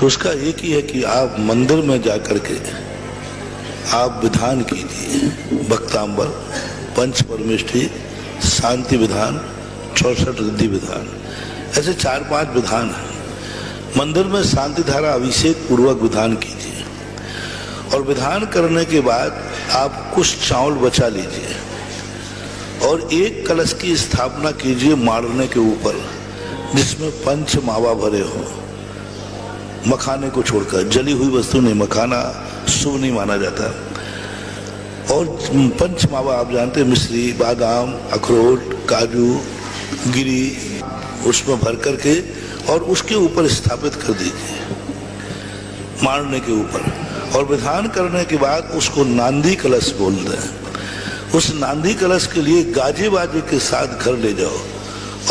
तो उसका एक ही है कि आप मंदिर में जाकर के आप विधान कीजिए, भक्तांबर, पंच परमेष्ठी, शांति विधान, 64 रिद्धि विधान, ऐसे 4-5 विधान हैं। मंदिर में शांति धारा अभिषेक पूर्वक विधान कीजिए और विधान करने के बाद आप कुछ चावल बचा लीजिए और एक कलश की स्थापना कीजिए माड़ने के ऊपर, जिसमें पंच मावा भरे हो, मखाने को छोड़कर। जली हुई वस्तु नहीं, मखाना शुभ नहीं माना जाता। और पंच मावा आप जानते हैं, मिश्री, बादाम, अखरोट, काजू, गिरी, उसमें भर करके और उसके ऊपर स्थापित कर दीजिए मारने के ऊपर। और विधान करने के बाद उसको नांदी कलश बोल दें। उस नांदी कलश के लिए गाजे बाजे के साथ घर ले जाओ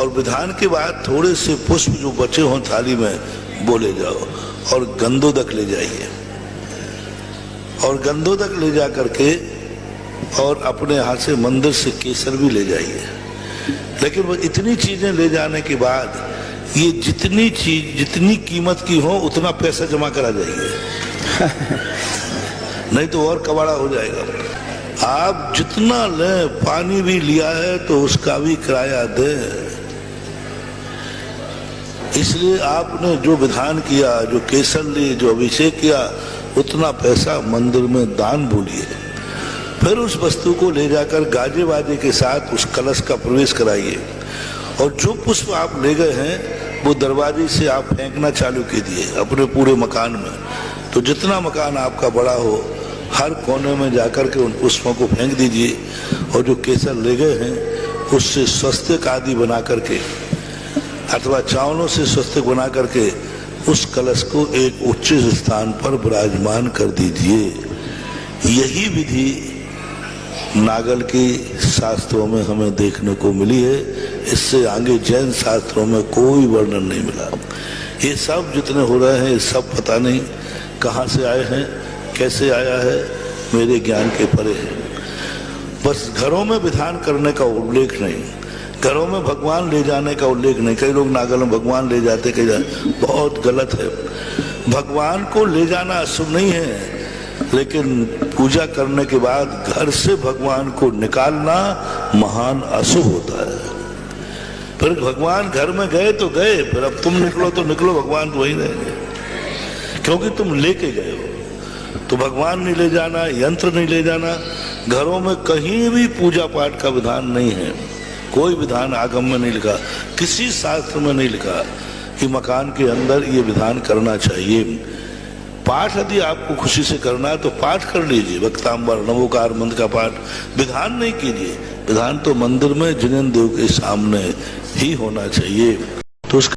और विधान के बाद थोड़े से पुष्प जो बचे हों थाली में बोले जाओ और गंधोदक ले जाइए। और गंधोदक ले जा करके और अपने हाथ से मंदिर से केसर भी ले जाइए। लेकिन वो इतनी चीजें ले जाने के बाद ये जितनी कीमत की हो उतना पैसा जमा करा जाइए नहीं तो और कबाड़ा हो जाएगा। आप जितना लें, पानी भी लिया है तो उसका भी किराया दें। इसलिए आपने जो विधान किया, जो केसर लिए, जो अभिषेक किया, उतना पैसा मंदिर में दान बोलिए। फिर उस वस्तु को ले जाकर गाजे बाजे के साथ उस कलश का प्रवेश कराइए और जो पुष्प आप ले गए हैं वो दरवाजे से आप फेंकना चालू कीजिए अपने पूरे मकान में। तो जितना मकान आपका बड़ा हो, हर कोने में जाकर के उन पुष्पों को फेंक दीजिए और जो केसर ले गए हैं उससे स्वस्तिक आदि बना करके अथवा चावलों से स्वस्तिक बना करके उस कलश को एक उच्च स्थान पर विराजमान कर दीजिए। यही विधि नागल के शास्त्रों में हमें देखने को मिली है। इससे आगे जैन शास्त्रों में कोई वर्णन नहीं मिला। ये सब जितने हो रहे हैं, ये सब पता नहीं कहाँ से आए हैं, कैसे आया है, मेरे ज्ञान के परे है। बस घरों में विधान करने का उल्लेख नहीं, घरों में भगवान ले जाने का उल्लेख नहीं। कई लोग नागल में भगवान ले जाते, बहुत गलत है। भगवान को ले जाना अशुभ नहीं है, लेकिन पूजा करने के बाद घर से भगवान को निकालना महान अशुभ होता है। फिर भगवान घर में गए तो गए, फिर अब तुम निकलो तो निकलो, भगवान तो वहीं रहेंगे क्योंकि तुम लेके गए हो। तो भगवान नहीं ले जाना, यंत्र नहीं ले जाना। घरों में कहीं भी पूजा पाठ का विधान नहीं है, कोई विधान आगम में नहीं लिखा, किसी शास्त्र में नहीं लिखा कि मकान के अंदर ये विधान करना चाहिए। पाठ यदि आपको खुशी से करना है तो पाठ कर लीजिए, भक्तांबर, नमोकार मंत्र का पाठ। विधान नहीं कीजिए। विधान तो मंदिर में जिनेन्द्र देव के सामने ही होना चाहिए। तो उसका